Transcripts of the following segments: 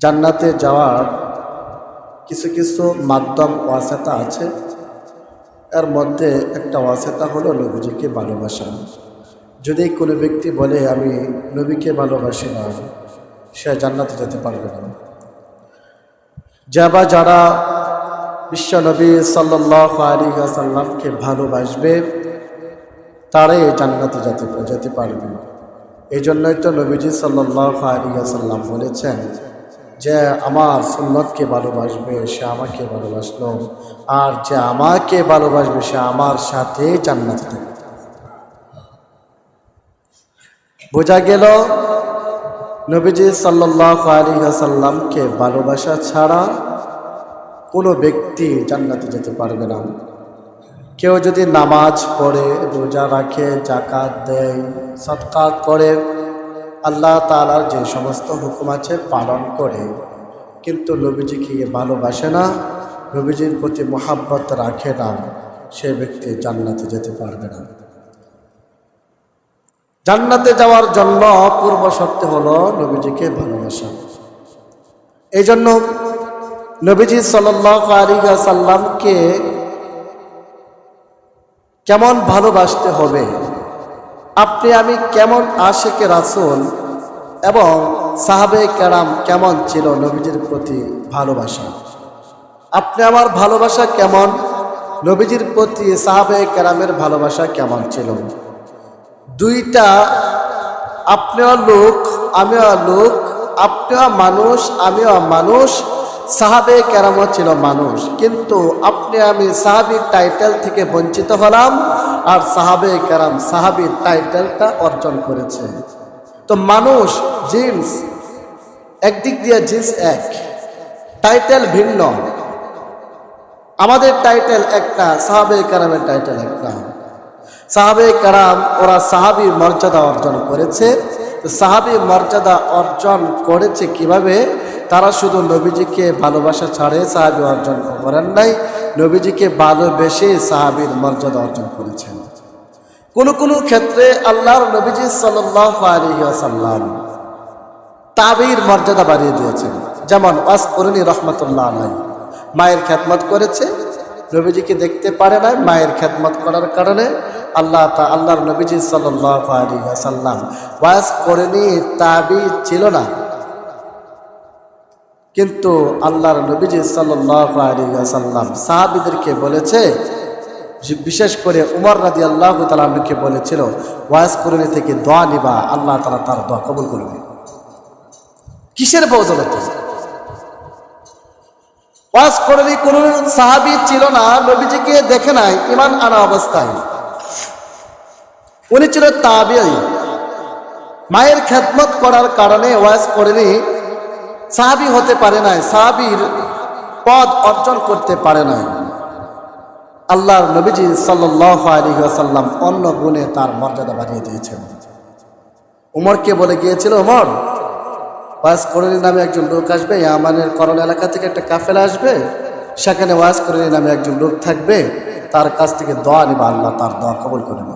জান্নাতে যাওয়ার কিছু কিছু মাধ্যম ওয়াসিতা আছে। এর মধ্যে একটা ওয়াসিতা হলো নবীজিকে ভালোবাসা। যদি কোনো ব্যক্তি বলে আমি নবীকে ভালোবাসি না, সে জান্নাতে যেতে পারবে না। যারা বিশ্ব নবী সাল্লাল্লাহু আলাইহি ওয়াসাল্লামকে ভালোবাসবে তারাই জান্নাতে যেতে পারবে। এই জন্যই তো নবীজি সাল্লাল্লাহু আলাইহি ওয়াসাল্লাম বলেছেন যে আমার সুন্নতকে ভালোবাসবে সে আমাকে ভালোবাসলো, আর যে আমাকে ভালোবাসবে সে আমার সাথে জান্নাতে থাকবে। বোঝা গেল নবীজি সাল্লাল্লাহু আলাইহি ওয়াসাল্লামকে ভালোবাসা ছাড়া কোনো ব্যক্তি জান্নাতে যেতে পারবে না। কেউ যদি নামাজ পড়ে, রোজা রাখে, যাকাত দেয়, সদকা করে, আল্লাহ তাআলার যে সমস্ত হুকুম আছে পালন করে, কিন্তু নবীজিকে ভালোবাসে না, নবীজির প্রতি মহাব্বত রাখে না, সে ব্যক্তি জান্নাতে যেতে পারবে না। জান্নাতে যাওয়ার জন্য পূর্ব শর্ত হলো নবীজিকে ভালোবাসা। এই জন্য নবীজি সাল্লাল্লাহু আলাইহি ওয়াসাল্লামকে কেমন ভালোবাসতে হবে, আপনি আমি কেমন আশিকে রাসূল এবং সাহাবে কেরাম কেমন ছিল নবীজির প্রতি ভালোবাসা, আপনি আমার ভালোবাসা কেমন, নবীজির প্রতি সাহাবে কেরামের ভালোবাসা কেমন ছিল। দুইটা, আপনিও লোক আমিও লোক, আপনিও মানুষ আমিও মানুষ, সাহাবে কেরামও ছিল মানুষ, কিন্তু আপনি আমি সাহাবীর টাইটেল থেকে বঞ্চিত হলাম, আর সাহাবে কেরাম সাহাবীর টাইটেলটা অর্জন করেছে। তো মানুষ জিন্স একদিক দিয়ে জিন্স এক, টাইটেল ভিন্ন। আমাদের টাইটেল একটা, সাহাবে কেরামের টাইটেল একটা। সাহাবে কেরাম ওরা সাহাবীর মর্যাদা অর্জন করেছে। সাহাবী মর্যাদা অর্জন করেছে কিভাবে? তারা শুধু নবীজিকে ভালোবাসা ছাড়ে সাহাবী অর্জন করেন নাই, নবীজিকে ভালোবেসে সাহাবীর মর্যাদা অর্জন করেছেন। কোনো কোনো ক্ষেত্রে আল্লাহর নবীজি সাল্লাল্লাহু আলাইহি ওয়াসাল্লাম তাবির মর্যাদা বাড়িয়ে দিয়েছেন। যেমন ওয়াসকুরনি রাহমাতুল্লাহ আলাইহি, মায়ের খেদমত করেছে, নবীজিকে দেখতে পারে না, মায়ের খেদমত করার কারণে আল্লাহর নবীজি সাল্লাল্লাহু আলাইহি ওয়াসাল্লাম ওয়াসকুরনি তাবি ছিল না, কিন্তু আল্লাহর নবীজি সাল্লাল্লাহু আলাইহি ওয়াসাল্লাম সাহাবীদেরকে বলেছে, বিশেষ করে উমর রাদিয়াল্লাহু তাআলা আনহুকে বলেছিল ওয়াসকুরনি থেকে দোয়া নিবা, আল্লাহ তাআলা তার দোয়া কবুল করবে। কিসের বদৌলতে? ওয়াসকুরনি কোন সাহাবী ছিল না, নবীজিকে দেখে নাই ঈমান আনা অবস্থায়, উনি ছিল তাবিঈ। মায়ের খেদমত করার কারণে ওয়াসকুরনি সাহাবী হতে পারে নাই, সাহাবীর পদ অর্জন করতে পারে নাই। আল্লাহর নবীজি সাল্লাল্লাহু আলাইহি ওয়াসাল্লাম অন্য গুণে তার মর্যাদা বাড়িয়ে দিয়েছেন। উমরকে বলে গিয়েছিল, উমর, ওয়াসকুরনি নামে একজন লোক আসবে, ইয়ামানের করণ এলাকা থেকে একটা কাফেলা আসবে, সেখানে ওয়াসকুরনি নামে একজন লোক থাকবে, তার কাছ থেকে দোয়া নিবা, আল্লাহ তার দোয়া কবুল করবে।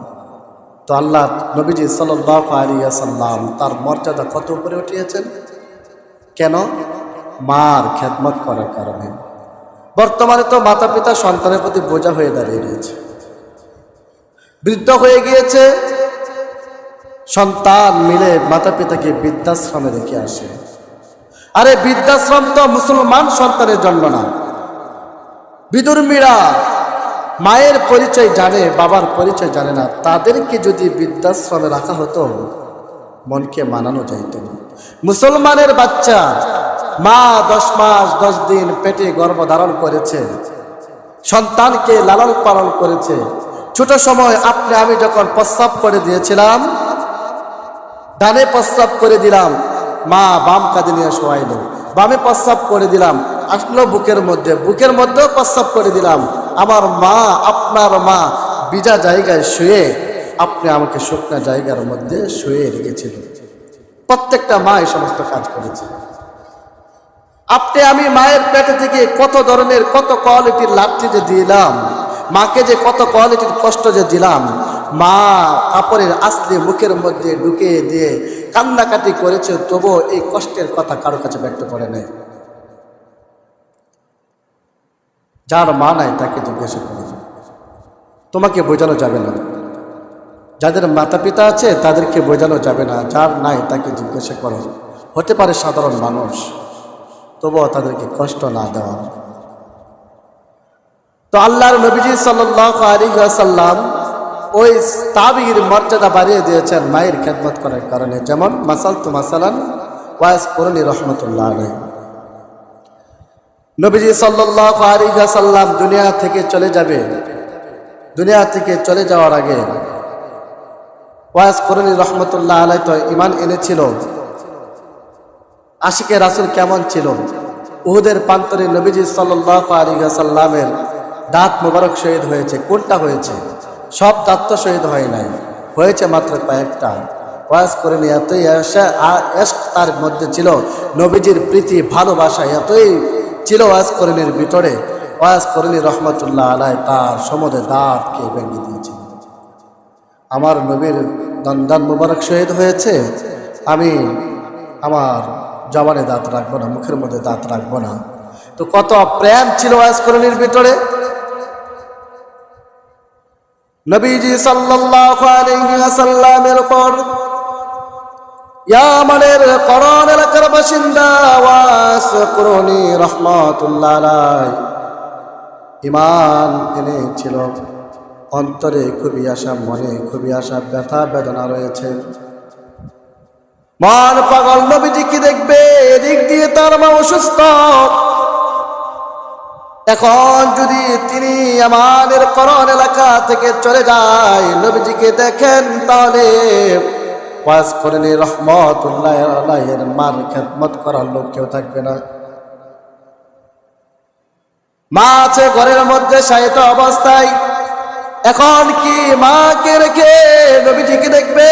তো আল্লাহ নবীজি সাল্লাল্লাহু আলাইহি ওয়াসাল্লাম তার মর্যাদা কত উপরে উঠিয়েছেন? কেন? মার খেদমত করার কারণে। বর্তমানে তো মাতা পিতা সন্তানের প্রতি বোঝা হয়ে দাঁড়িয়ে রয়েছে, বৃদ্ধ হয়ে গিয়েছে, সন্তান মিলে মাতা পিতাকে বৃদ্ধাশ্রমে রেখে আসে। আরে বৃদ্ধাশ্রম তো মুসলমান সন্তানের জন্য না। বিধর্মীরা মায়ের পরিচয় জানে, বাবার পরিচয় জানে না, তাদেরকে যদি বৃদ্ধাশ্রমে রাখা হতো মনকে মানানো যাইত। মুসলমানের বাচ্চা মা 10 মাস 10 দিন পেটে গর্ভধারণ করেছে, সন্তানকে লালন পালন করেছে। ছোট সময় আপনি আমি যখন প্রস্রাব করে দিয়েছিলাম, ডানে প্রস্রাব করে দিলাম, মা বাম কাঁধে নিয়ে শোয়াইল, বামে প্রস্রাব করে দিলাম, আসলো বুকের মধ্যেও প্রস্রাব করে দিলাম। আমার মা, আপনার মা ভিজা জায়গায় শুয়ে আপনি আমাকে শুকনা জায়গার মধ্যে শুয়ে রেখেছিল। প্রত্যেকটা মা এই সমস্ত কাজ করেছে। আপনি আমি মায়ের পেটে থেকে কত ধরনের কত কোয়ালিটির লাঠি যে দিলাম, মাকে যে কত কোয়ালিটির কষ্ট যে দিলাম, মা কাপড়ের আস্তে মুখের মধ্যে ঢুকিয়ে দিয়ে কান্নাকাটি করেছে, তবুও এই কষ্টের কথা কারো কাছে ব্যক্ত করে নাই। যার মা নাই তাকে জিজ্ঞাসা করে, তোমাকে বোঝানো যাবে না। যাদের মাতা পিতা আছে তাদেরকে বোঝানো যাবে না, যার নাই তাকে জিজ্ঞাসা করো। হতে পারে সাধারণ মানুষ, তবুও তাদেরকে কষ্ট না দেওয়া। তো আল্লাহর নবীজি সাল্লাল্লাহু আলাইহি ওয়াসাল্লাম ওই তাবির মর্যাদা বাড়িয়ে দিয়েছেন মায়ের খেদমত করার কারণে। যেমন মাসালান ওয়াইস করণী রহমতুল্লাহ আলাইহি, নবীজি সাল্লাল্লাহু আলাইহি ওয়াসাল্লাম দুনিয়া থেকে চলে যাবে, দুনিয়া থেকে চলে যাওয়ার আগে ওয়াইস করণী রহমতুল্লাহ আলাইহি তো ঈমান এনেছিল। আশিকে রাসূল কেমন ছিল? উহুদের প্রান্তরে নবীজি সাল্লাল্লাহু আলাইহি ওয়াসাল্লামের দাঁত মোবারক শহীদ হয়েছে। কোনটা হয়েছে? সব দাঁত তো শহীদ হয় নাই, হয়েছে মাত্র কয়েকটা। ওয়াজ করে নিয়ে এতই তার মধ্যে ছিল, নবীজির প্রীতি ভালোবাসা এতই ছিল ওয়াজ করিনীর ভিতরে। ওয়াজ করিনী রহমতুল্লাহ আলাইহি তার সমুদে দাঁতকে ভেঙে দিয়েছে। আমার নবীর দন্দান মোবারক শহীদ হয়েছে, আমি আমার জবানে দাঁত রাখবো না, মুখের মধ্যে দাঁত রাখবো না। তো কত প্রেম ছিল ওয়াজ করিনীর ভিতরে। নবীজি সাল্লাল্লাহু আলাইহি ওয়াসাল্লামের উপর ইয়ামানের করণ এলাকার বাসিন্দা ওয়াস করণী রহমাতুল্লাহ আলাইহি ঈমান এনেছিল। অন্তরে খুবই আশা, মনে খুবই আশা, ব্যথা বেদনা রয়েছে। মন পাগল নবীজি কি দেখবে, এদিক দিয়ে তার মা অসুস্থ। এখন যদি তিনি আমাদের করণ এলাকা থেকে চলে যায়, নবীজিকে দেখেন, তাহলে ওয়াজ করেন রহমতুল্লাহ আলাইহির মার খেদমত করার লোক কেউ থাকবে না। মা আছে ঘরের মধ্যে শায়িত অবস্থায়, এখন কি মাকে রেখে নবীজিকে দেখবে?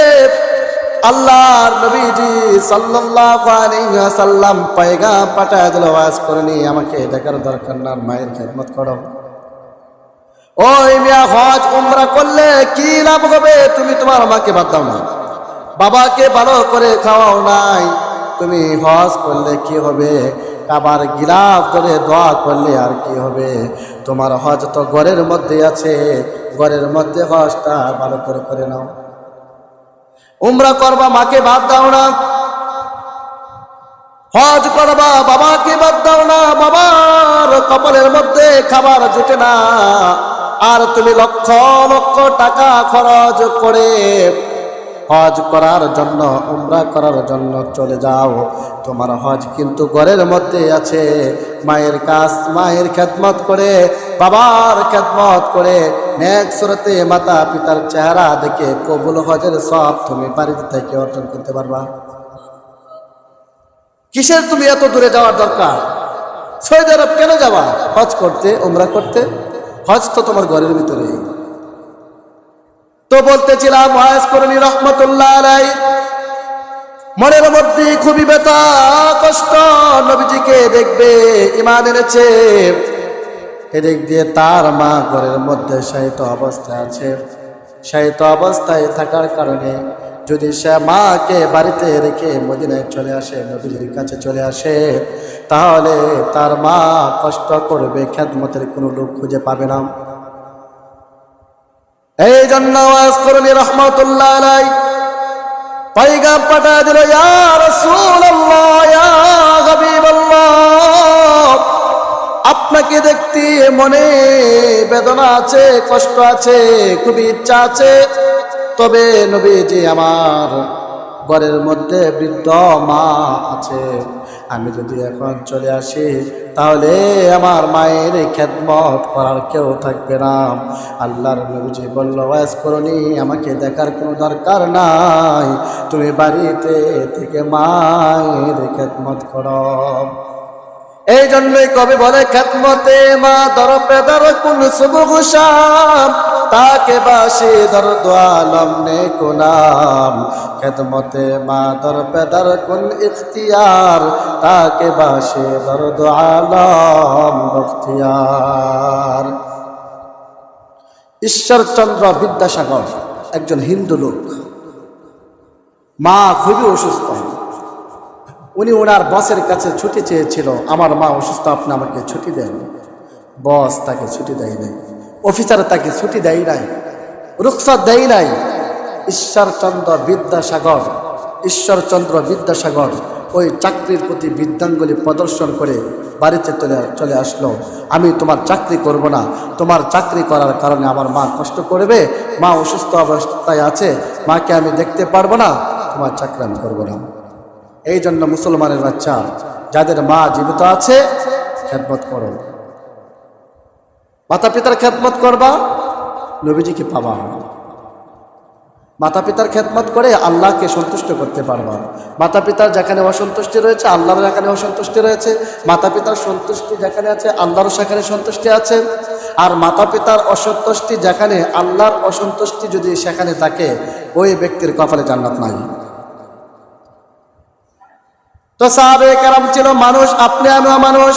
আল্লাহর নবীজি সাল্লাল্লাহু আলাইহি ওয়াসাল্লাম পয়গাম পাঠায় দিল, ওয়াজ করেনি আমাকে দেখার দরকার না, মায়ের খেদমত করো। ওই মিয়া, হজ উমরা করলে কি লাভ হবে? তুমি তোমার মাকে বাদ দাও না, বাবাকে ভালো করে খাওয়াও নাই, তুমি হজ করলে কি হবে? কাবার গিলাফ ধরে দোয়া করলে আর কি হবে? তোমার হজ তো ঘরের মধ্যে আছে, ঘরের মধ্যে হজটা ভালো করে করে নাও। উমরা করবা, মাকে বাদ দাও না। হজ করবা, বাবাকে বাদ দাও না। বাবার কপালের মধ্যে খাবার জুটে না, আর তুমি লক্ষ লক্ষ টাকা খরচ করে হজ করার জন্য, উমরা করার জন্য চলে যাও। তোমার হজ কিন্তু ঘরের মধ্যে আছে। মায়ের কাজ, মায়ের খেদমত করে, বাবার খেদমত করে, নেক সুরতে মাতা পিতার চেহারা দেখে কবুল হজের সব তুমি বাড়িতে থেকে অর্জন করতে পারবা। কিসের তুমি এত দূরে যাওয়ার দরকার? সৌদি আরব কেন যাবা হজ করতে, উমরা করতে? হজ তো তোমার ঘরের ভিতরে। তো বলতেছিলাম, ওয়াজ করণী রহমতুল্লাহ আলাইহি মনের মধ্যে খুবই ব্যথা কষ্ট। নবীজিকে দেখবে, ঈমান এনেছে, এদিক দিয়ে তার মা ঘরের মধ্যে শায়িত অবস্থায় আছে। শায়িত অবস্থায় থাকার কারণে যদি সে মাকে বাড়িতে রেখে মদিনায় চলে আসে, নবীজির কাছে চলে আসে, তাহলে তার মা কষ্ট করবে, খেদমতের কোনো লোক খুঁজে পাবে না। এই জন্য ওয়াজ করণী রহমতুল্লাহ আলাইহি পয়গাম পাঠায় দিল, ইয়া রাসূলুল্লাহ, ইয়া হাবিবাল্লাহ, আপনাকে দেখতে মনে বেদনা আছে, কষ্ট আছে, খুবই ইচ্ছা আছে। তবে নবীজি, আমার ঘরের মধ্যে বৃদ্ধ মা আছে, আমি যদি এখন চলে আসি তাহলে আমার মায়ের খেদমত করার কেউ থাকবে না। আল্লাহর নবীজি বলল, ওয়াজ করণী আমাকে দেখার কোনো দরকার নাই, তুমি বাড়িতে থেকে মায়ের খেদমত করো। এই জন্যই কবি বলে, খেদমতে মা দর পেদার কুন সুবহ শাম, তাকে বাসি দর দোয়ালম নে কুনাম। খেদমতে মা দর পেদার কুন ইখতিয়ার, তাকে বাসি দর দোয়ালম বখতিয়ার। ঈশ্বরচন্দ্র বিদ্যাসাগর একজন হিন্দু লোক, মা খুবই অসুস্থ। উনি ওনার বসের কাছে ছুটি চেয়েছিল, আমার মা অসুস্থ, আপনি আমাকে ছুটি দেন। বস তাকে ছুটি দেয় নাই, অফিসার তাকে ছুটি দেয় নাই, রুখসত দেয় নাই। ঈশ্বরচন্দ্র বিদ্যাসাগর ওই চাকরির প্রতি বৃদ্ধাঙ্গুলি প্রদর্শন করে বাড়িতে চলে আসলো। আমি তোমার চাকরি করব না, তোমার চাকরি করার কারণে আমার মা কষ্ট করবে, মা অসুস্থ অবস্থায় আছে, মাকে আমি দেখতে পারবো না, তোমার চাকরি আমি করবো না। এই জন্য মুসলমানের বাচ্চা, যাদের মা জীবিত আছে খেদমত করো, মাতা পিতার খেদমত করবা, নবীজিকে পাবা। মাতা পিতার খেদমত করে আল্লাহকে সন্তুষ্ট করতে পারবা। মাতা পিতার যেখানে অসন্তুষ্টি রয়েছে, আল্লাহর যেখানে অসন্তুষ্টি রয়েছে। মাতা পিতার সন্তুষ্টি যেখানে আছে, আল্লাহর সেখানে সন্তুষ্টি আছে। আর মাতা পিতার অসন্তুষ্টি যেখানে, আল্লাহর অসন্তুষ্টি যদি সেখানে থাকে, ওই ব্যক্তির কপালে জান্নাত নাই। তো সাহাবায়ে কেরাম ছিল মানুষ, আপনি আমিও মানুষ।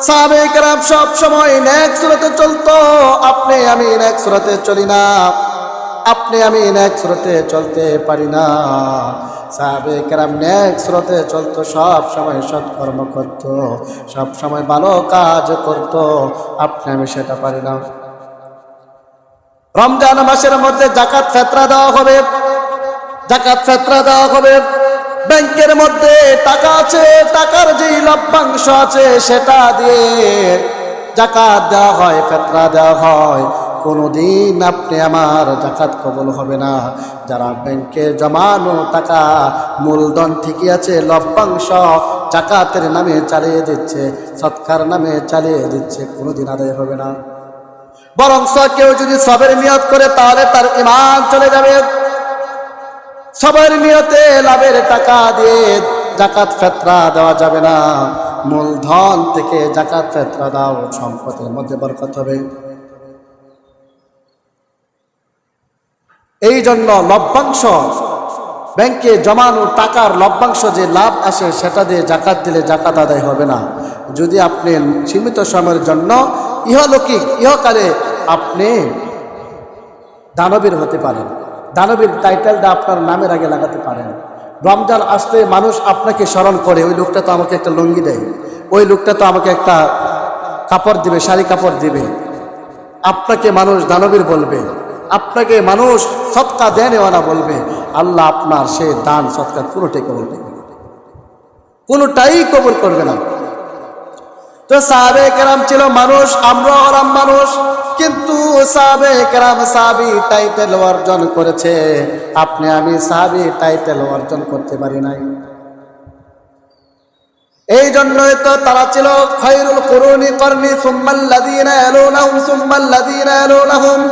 সাহাবায়ে কেরাম সব সময় নেক সুরতে চলতো, আপনি আমি নেক সুরতে চলি না, আপনি আমি নেক সুরতে চলতে পারি না। সাহাবায়ে কেরাম নেক সুরতে চলতো, সব সময় সৎকর্ম করত, সব সময় ভালো কাজ করত, আপনি আমি সেটা পারি না। রমজান মাসের মধ্যে যাকাত ফিতরা দেওয়া হবে, যাকাত ফিতরা দেওয়া হবে। ব্যাংকের মধ্যে টাকা আছে, টাকার যে লভ্যাংশ আছে সেটা দিয়ে যাকাত দেওয়া হয়, ফিতরা দেওয়া হয়। কোনোদিন আপনি আমার যাকাত কবুল হবে না। যারা ব্যাংকে জমানো টাকা মূলধন ঠিকই আছে, লভ্যাংশ যাকাতের নামে চালিয়ে দিচ্ছে, সৎকার নামে চালিয়ে দিচ্ছে, কোনোদিন আদায় হবে না। বরং কেউ যদি সবের নিয়ত করে তাহলে তার ঈমান চলে যাবে। সবের নিয়তে লাভের টাকা দিয়ে যাকাত ফিতরা দেওয়া যাবে না। মূলধন থেকে যাকাত ফিতরা দাও, সম্পদের মধ্যে বরকত হবে। এই জন্য লভ্যাংশ, ব্যাংকে জমানো টাকার লভ্যাংশ যে লাভ আসে সেটা দিয়ে যাকাত দিলে যাকাত আদায় হবে না। যদি আপনি সীমিত সময়ের জন্য ইহলৌকিক ইহকালে আপনি দানবীর হতে পারেন, দানবীর টাইটেলটা আপনার নামের আগে লাগাতে পারেন। রমজান আসলে মানুষ আপনাকে স্মরণ করে, ওই লোকটা তো আমাকে একটা লুঙ্গি দেয়, ওই লোকটা তো আমাকে একটা কাপড় দিবে, শাড়ি কাপড় দিবে। আপনাকে মানুষ দানবীর বলবে, আপনাকে মানুষ সদকা দেনেওয়ালা বলবে। আল্লাহ আপনার সে দান সদকা পুরোটাই কবুল করবে, কোনোটাই কবুল করবে না। তো সাহাবায়ে কেরাম ছিল মানুষ, আমরা আরাম মানুষ, কিন্তু সাহাবায়ে কেরাম সাহাবী টাইটেল অর্জন করেছে, আপনি আমি সাহাবী টাইটেল অর্জন করতে পারি নাই। এই জন্যই তো তারা ছিল খায়রুল কুরুনি করনি সুম্মাল্লাযীনা ইয়ালুনাহুম সুম্মাল্লাযীনা ইয়ালুনাহুম।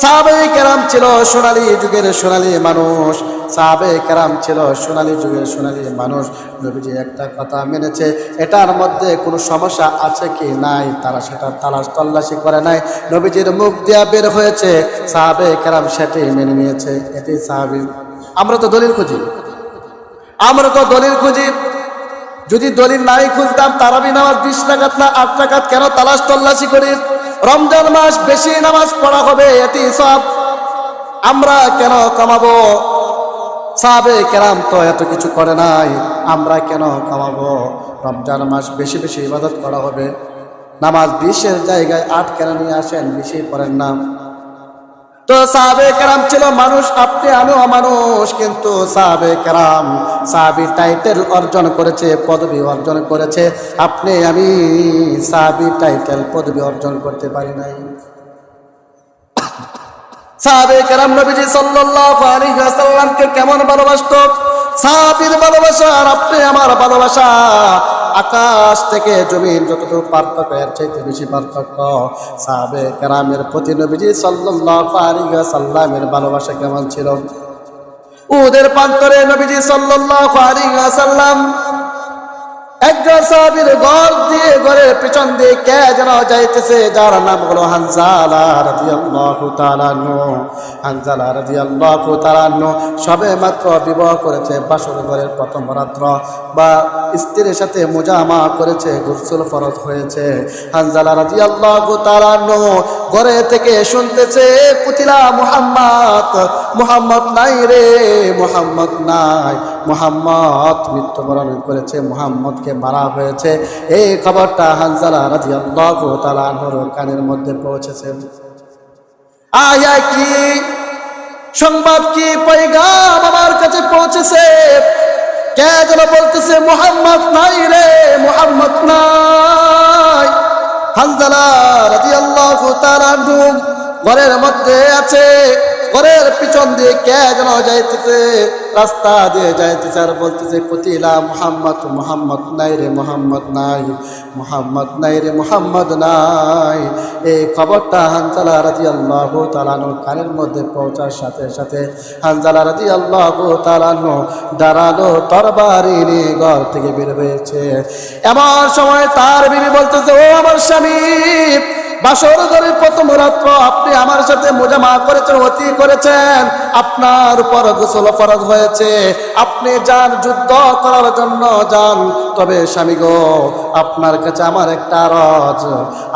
সাহাবায়ে কেরাম ছিল সোনালী যুগের সোনালী মানুষ, সাহাবায়ে কেরাম ছিল সোনালী যুগের সোনালী মানুষ। নবীজি একটা কথা মেনেছে, এটার মধ্যে কোনো সমস্যা আছে কি নাই তারা সেটা তালাশ তল্লাশি করে নাই। নবীজির মুখ দিয়া বের হয়েছে, সাহাবায়ে কেরাম সেটাই মেনে নিয়েছে, এটাই সাহাবী। আমরা তো দলিল খুঁজি, আমরা তো দলিল খুঁজি। যদি দলিল নাই খুঁজতাম, তারাবি নামাজ 20 রাকাত না 8 রাকাত কেন তালাশ তল্লাশি করি? রমজান মাস বেশি নামাজ পড়া হবে, এটি সব আমরা কেন কামাবো? সাহাবায়ে কেরাম তো এত কিছু করে নাই, আমরা কেন কামাবো? রমজান মাস বেশি বেশি ইবাদত করা হবে, নামাজ 20-এর জায়গায় 8 কেন নিয়ে আসেন, বেশি পড়েন না। তো সাহাবায়ে কেরাম ছিল মানুষ, আপনি আমিও মানুষ, কিন্তু সাহাবায়ে কেরাম সাহাবী টাইটেল অর্জন করেছে, পদবী অর্জন করেছে। আপনি আমি সাহাবী টাইটেল পদবী অর্জন করতে পারি নাই। সাহাবায়ে কেরাম নবীজি সাল্লাল্লাহু আলাইহি ওয়াসাল্লামকে কেমন ভালোবাসতো? সাহাবীর ভালোবাসা আর আপনি আমার ভালোবাসা আকাশ থেকে জমিন যতটুকু পার্থক্য, এর চাইতে বেশি পার্থক্য। সাহাবায়ে কেরামের প্রতি নবীজি সাল্লাল্লাহু আলাইহি ওয়াসাল্লামের ভালোবাসা কেমন ছিল? উহুদের প্রান্তরে নবীজি সাল্লাল্লাহু আলাইহি ওয়াসাল্লাম একজন সাহাবীর ঘর দিয়ে, ঘরের পিছন দিয়ে কে যেন যাইতেছে, যার নাম হলো হানজালা রাদিয়াল্লাহু তাআলা আনহু। হানজালা রাদিয়াল্লাহু তাআলা আনহু সবে মাত্র বিবাহ করেছে, বাসর ঘরের প্রথম রাত্র বা স্ত্রীর সাথে মুজামা করেছে, গোসল ফরজ হয়েছে। হানজালা রাদিয়াল্লাহু তাআলা আনহু ঘরে থেকে শুনতেছে কুতিলা মুহাম্মদ, মুহাম্মদ নাই রে, মুহাম্মদ নাই, মুহাম্মদ মৃত্যুবরণ করেছে, মুহাম্মদকে মারা হয়েছে। এই খবরটা হানজালা রাদিয়াল্লাহু তাআলা আনহুর কানের মধ্যে পৌঁছেছে। আয়া কি সংবাদ, কি পয়গাম আমার কাছে পৌঁছেছে? কে যেন বলতেছে মুহাম্মদ নাই রে, মুহাম্মদ নাই। হানজালা রাদিয়াল্লাহু তাআলা আনহু ঘরের মধ্যে আছে, ঘরের পিছন দিয়ে কে যেন যাইতেছে, রাস্তা দিয়ে যাইতেছে আর বলতেছে কুতিলা মুহাম্মদ, মুহাম্মদ নাই রে, মুহাম্মদ নাই, মুহাম্মদ নাই রে, মুহাম্মদ নাই। এই খবরটা হানজালা রাদিয়াল্লাহু তাআলা আনহুর কানের মধ্যে পৌঁছার সাথে সাথে হানজালা রাদিয়াল্লাহু তাআলা আনহু দাঁড়ালো, তরবারি নিয়ে ঘর থেকে বের হয়েছে। এমন সময় তার বিবি বলতেছে, ও আমার স্বামী, বাসর ঘরের প্রথম রাত্র আপনি আমার সাথে মুজামা করেছেন, অতি করেছেন, আপনার উপর গোসল ফরজ হয়েছে, আপনি যান যুদ্ধ করার জন্য যান। তবে স্বামী গো, আপনার কাছে আমার একটা আরজ,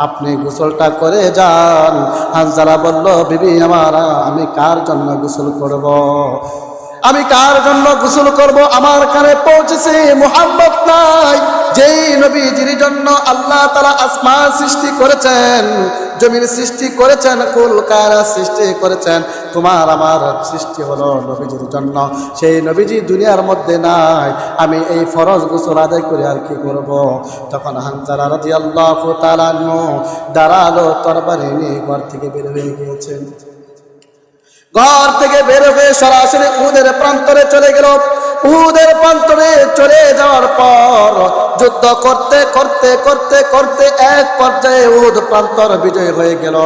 আপনি গোসলটা করে যান। হানজালা বলল, বিবি আমার, আমি কার জন্য গোসল করব? আমি কার জন্য গোসল করব? আমার কানে পৌঁছেছে মুহাম্মদ নাই, যেই নবীজির জন্য আল্লাহ তাআলা আসমান সৃষ্টি করেছেন, জমিন সৃষ্টি করেছেন, কুল কায়নাত সৃষ্টি করেছেন। তোমার আমার সৃষ্টি হলো নবীজির জন্য, সেই নবীজি দুনিয়ার মধ্যে নাই, আমি এই ফরজ গোসল আদায় করে আর কি করব? তখন হানজালা রাদিয়াল্লাহু তাআলা আনহু দাঁড়ালো, তরবারি নিয়ে ঘর থেকে বের হয়ে গিয়েছেন। ঘর থেকে বের হয়ে সরাসরি উহুদের প্রান্তরে চলে গেল। উহুদের প্রান্তরে চলে যাওয়ার পর যুদ্ধ করতে করতে করতে করতে এক পর্যায়ে উহুদ প্রান্তর বিজয় হয়ে গেল।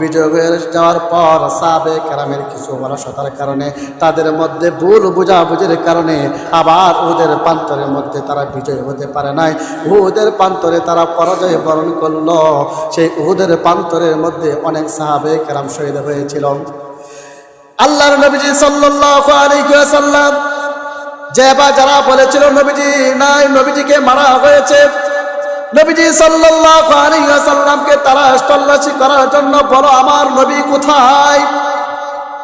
বিজয় হয়ে যাওয়ার পর সাহাবে কেরামের কিছু অলসতার কারণে, তাদের মধ্যে ভুল বুঝাবুঝির কারণে আবার উহুদের প্রান্তরের মধ্যে তারা বিজয় হতে পারে নাই। উহুদের প্রান্তরে তারা পরাজয় বরণ করলো। সেই উহুদের প্রান্তরের মধ্যে অনেক সাহাবে কেরাম শহীদ হয়েছিল। আল্লাহর নবীজি সাল্লাল্লাহু আলাইহি ওয়াসাল্লাম যারা বলেছিল নবীজি নাই, নবীজিকে মারা হয়েছে, নবীজি সাল্লাল্লাহু আলাইহি ওয়াসাল্লামকে তল্লাশি করার জন্য বলো, আমার নবী কোথায়,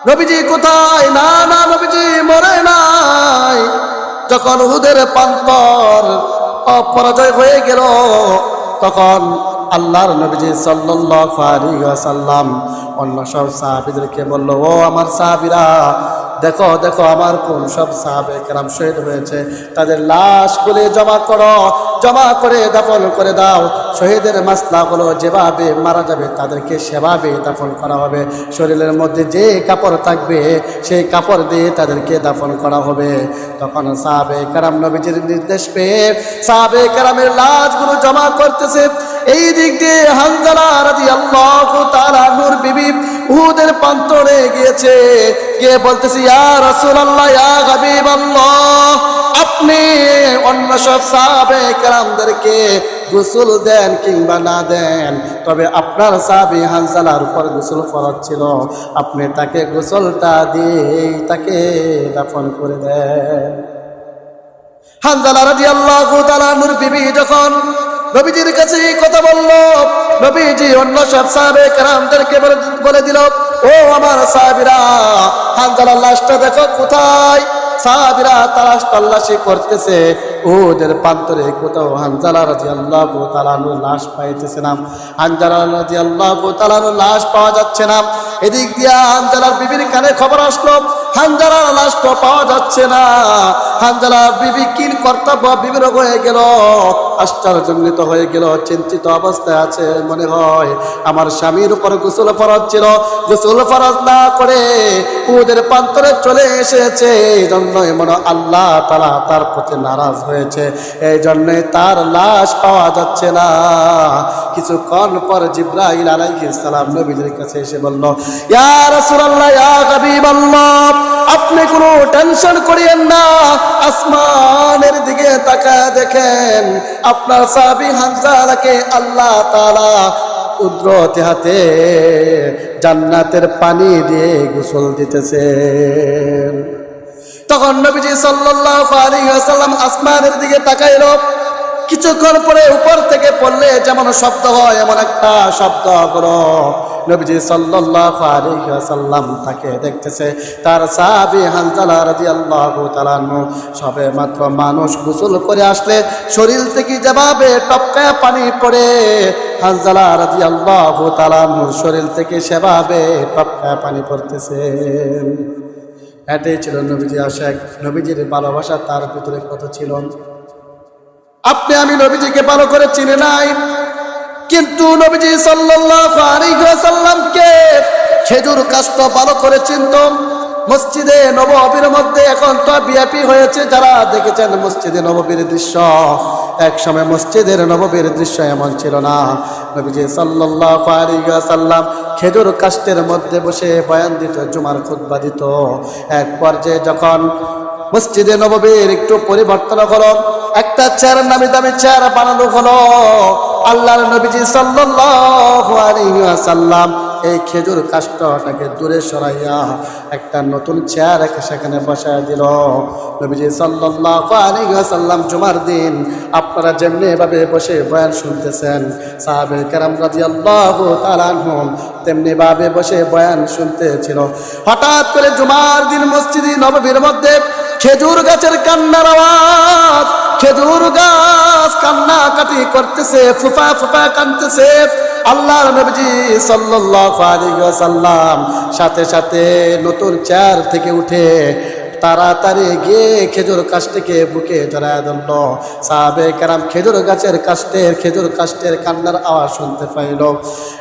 নবীজি কোথায়? না না, নবীজি মরে নাই। যখন উহুদের প্রান্তর অপরাজয় হয়ে গেল, তখন আল্লাহর নবীজি সাল্লাল্লাহু আলাইহি ওয়াসাল্লাম অন্য সব সাহাবীদেরকে বলল, ও আমার সাহাবীরা, দেখো দেখো আমার কোন সব সাহাবে কেরাম শহীদ হয়েছে, তাদের লাশগুলি জমা করো, জমা করে দাফন করে দাও। শহীদের মাসলা হলো যেভাবে মারা যাবে তাদেরকে সেভাবে দাফন করা হবে। শরীরের মধ্যে যে কাপড় থাকবে সেই কাপড় দিয়ে তাদেরকে দাফন করা হবে। তখন সাহাবে কেরাম নবীজির নির্দেশ পেয়ে সাহাবে কেরামের লাশগুলো জমা করতেছে। এই দিক দিয়ে হানজালা রাদিয়াল্লাহু তাআলা আনহুর বিবি উহুদের প্রান্তরে গিয়েছে, গিয়ে বলতেছে, ইয়া রাসূলুল্লাহ, ইয়া হাবিবাল্লাহ, আপনি অন্য সব সাহাবে কেরামদেরকে গোসল দেন কিংবা না দেন, তবে আপনার সাহাবী হানজালার উপর গোসল ফরজ ছিল, আপনি তাকে গোসলটা দিয়ে তাকে দাফন করে দেন। হানজালা রাদিয়াল্লাহু তাআলা আনহুর বিবি যখন নবীজির কাছে এই কথা বলল, নবীজি অন্য সব সাহাবে কেরামদেরকে বলে দিল, ও আমার সাহাবীরা, হানজালার লাশটা দেখো কোথায়। সাহাবীরা তল্লাশি করতেছে, উহুদের প্রান্তরে কোথাও হানজালা রাদিয়াল্লাহু তাআলা আনহুর লাশ পাইতেছে না, হানজালা রাদিয়াল্লাহু তাআলা আনহুর লাশ পাওয়া যাচ্ছে না। এদিক দিয়া হানজালার বিবির কানে খবর আসলো, হানজালার লাশটা পাওয়া যাচ্ছে না। হানজালার বিবি কি কর্তব্য বিবির হয়ে গেল, আশ্চর্যজনিত হয়ে গেল, চিন্তিত অবস্থায় আছে। মনে হয় আমার স্বামীর উপর গোসল ফরজ ছিল, গোসল ফরজ না করে উহুদের প্রান্তরে চলে এসেছে, এই জন্যই মনে আল্লাহ তাআলা তার প্রতি নারাজ হয়েছে, এই জন্যই তার লাশ পাওয়া যাচ্ছে না। কিছুক্ষণ পর জিবরাইল আলাইহিস সালাম নবীজির কাছে এসে বলল, ইয়া রাসূলুল্লাহ, ইয়া হাবিবাল্লাহ, আপনি কোনো টেনশন করিয়েন না, আসমানের দিকে তাকায় দেখেন আপনার সাহাবী হানজালাকে আল্লাহ তাআলা কুদরতে হাতে জান্নাতের পানি দিয়ে গোসল দিতেছেন। তখন নবীজি সাল্লাল্লাহু আলাইহি ওয়াসাল্লাম আসমানের দিকে তাকাইল। কিছুক্ষণ পরে উপর থেকে পড়লে যেমন শব্দ হয় এমন একটা শব্দ হলো, নবীজি সাল্লাল্লাহু আলাইহি ওয়াসাল্লাম তাকে দেখতেছে। তার সাহাবী হানজালা রাদিয়াল্লাহু তাআলা সবে মাত্র মানুষ গোসল করে আসলে শরীর থেকে যেভাবে টপকায় পানি পড়ে, হানজালা রাদিয়াল্লাহু তাআলা শরীর থেকে সেভাবে টপকায় পানি পড়তেছে। এটাই ছিল নবীজি আশিক। নবীজির ভালোবাসা তার ভিতরে কত ছিল। আপনি আমি নবীজিকে ভালো করে চিনি নাই, কিন্তু নবীজি সাল্লাল্লাহু আলাইহি ওয়াসাল্লামকে খেজুর কাষ্ট ভালো করে চিনত। মসজিদে নববীর মধ্যে এখন তো বিআইপি হয়েছে, যারা দেখেছেন মসজিদে নববীর দৃশ্য, এক সময় মসজিদের নববীর দৃশ্য এমন ছিল না। নবীজি সাল্লাল্লাহু আলাইহি ওয়াসাল্লাম খেজুর কাষ্টের মধ্যে বসে বয়ান দিত, জুমার খুতবা দিত। এক পর্যায়ে যখন মসজিদে নববীর একটু পরিবর্তন হলো, একটা চেয়ার নামি দামি চেয়ার বানানো হলো, আল্লাহর নবীজি সাল্লাল্লাহু আলাইহি ওয়াসাল্লাম এই খেজুর কাষ্ঠটাকে দূরে সরাইয়া একটা নতুন চেয়ার সেখানে বসায় দিল। নবীজি সাল্লাল্লাহু আলাইহি ওয়াসাল্লাম জুমার দিন আপনারা যেমনি এভাবে বসে বয়ান শুনতেছেন, সাহাবায়ে কেরাম রাদিয়াল্লাহু তাআলা আনহুম তেমনি ভাবে বসে বয়ান শুনতেছিল। হঠাৎ করে জুমার দিন মসজিদে নববীর মধ্যে খেজুর গাছের কান্নার আওয়াজ, খেজুর গাছ কান্নাকাটি করতেছে, ফুফা ফুফা কাঁদতেছে। আল্লাহর নবীজি সাল্লাল্লাহু আলাইহি ওয়াসাল্লাম সাথে সাথে নতুন চেয়ার থেকে উঠে তাড়াতাড়ি গিয়ে খেজুর কাষ্ঠকে বুকে জড়ায় ধরল। সাহাবায়ে কেরাম খেজুর কাষ্ঠের কান্নার আওয়াজ শুনতে পাইল।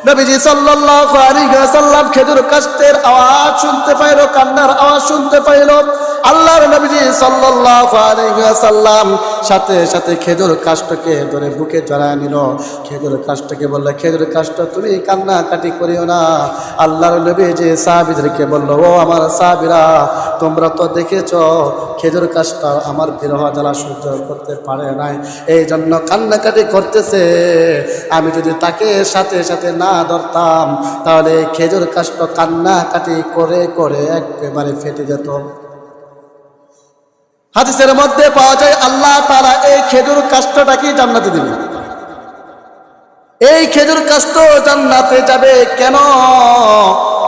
নবীজি সাল্লাল্লাহু আলাইহি ওয়াসাল্লাম খেজুর কাষ্ঠের আওয়াজ শুনতে পাইল, কান্নার আওয়াজ শুনতে পাইল। আল্লাহর নবীজি সাল্লাল্লাহু আলাইহি ওয়াসাল্লাম সাথে সাথে খেজুর কাষ্ঠকে ধরে বুকে জড়ায় নিল। খেজুর কাষ্ঠকে বলল, খেজুর কাষ্ঠ তুমি কান্নাকাটি করিও না। আল্লাহর নবীজি সাহাবীদেরকে বলল, ও আমার সাহাবীরা, তোমরা তো দেখেছ খেজুর কাষ্ঠ আমার বিরহ জ্বালা সহ্য করতে পারে নাই, এই জন্য কান্নাকাটি করতেছে। আমি যদি তাকে সাথে সাথে না ধরতাম তাহলে খেজুর কাষ্ঠ কান্নাকাটি করে করে একেবারে ফেটে যেত। হাদিসের মধ্যে পাওয়া যায় আল্লাহ তাআলা এই খেজুর কাষ্ঠটাকে জান্নাতে দিবেন। এই খেজুর কাষ্ঠ জান্নাতে যাবে কেন?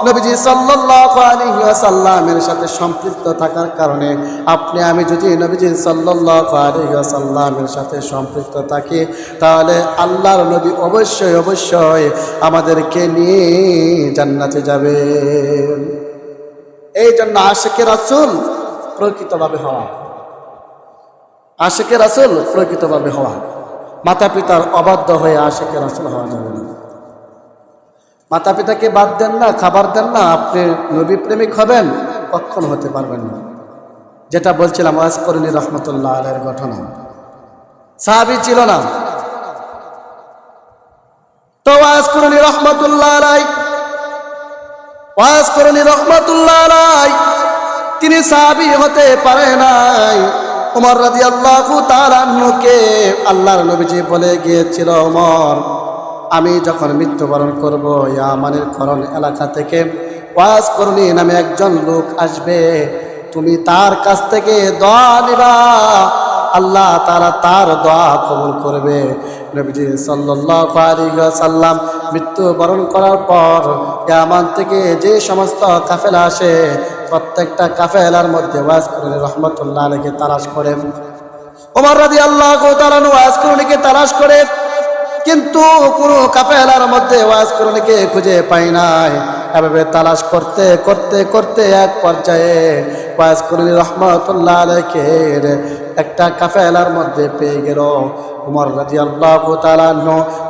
নবীজি সাল্লাল্লাহু আলাইহি ওয়াসাল্লামের সাথে সম্পৃক্ত থাকার কারণে। আপনি আমি যদি নবীজি সাল্লাল্লাহু আলাইহি ওয়াসাল্লামের সাথে সম্পৃক্ত থাকি তাহলে আল্লাহর নবী অবশ্যই অবশ্যই আমাদেরকে নিয়ে জান্নাতে যাবে। এই জন্য আশিকে রাসূল প্রকৃতভাবে হওয়া, আশিকে রাসূল প্রকৃতভাবে হওয়া। মাতা পিতার অবাধ্য হয়ে আশিকে রাসূল হওয়া যাবে না। মাতা পিতাকে বাদ দেন না, খাবার দেন না, আপনি নবী প্রেমিক হবেন, কখনো হতে পারবেন না। যেটা বলছিলাম ওয়াজ করণী রহমতুল্লাহ আলাইহির ঘটনা, সাহাবী ছিল না তো ওয়াজ করণী রহমতুল্লাহ আলাইহি, ওয়াজ করণী রহমতুল্লাহ আলাইহি তিনি সাহাবী হতে পারে নাই। ওমর রাদিয়াল্লাহু তাআলা আনহুকে আল্লাহর নবীজি বলে গিয়েছিল, ওমর আমি যখন মৃত্যুবরণ করব ইয়ামানের করণ এলাকা থেকে ওয়াজ করণী নামে একজন লোক আসবে, তুমি তার কাছ থেকে দোয়া নিবা, আল্লাহ তাআলা তার দোয়া কবুল করবে। নবীজি সাল্লাল্লাহু আলাইহি ওয়াসাল্লাম মৃত্যুবরণ করার পর ইয়ামান থেকে যে সমস্ত কাফেলা আসে প্রত্যেকটা কাফেলার মধ্যে ওয়াজ করণী রহমতুল্লাহ আলাইহি তালাশ করেন। ওমর রাদিয়াল্লাহু তাআলা ওয়াজ করণীকে তালাশ করে, কিন্তু কোনো কাফেলার মধ্যে ওয়াজ করণীকে খুঁজে পাই নাই। এভাবে তালাশ করতে করতে করতে এক পর্যায়ে ওয়াজ করণী রহমতুল্লাহ আলাইহি একটা কাফেলার মধ্যে পেয়ে গেল। ওমর রাদিয়াল্লাহু তাআলা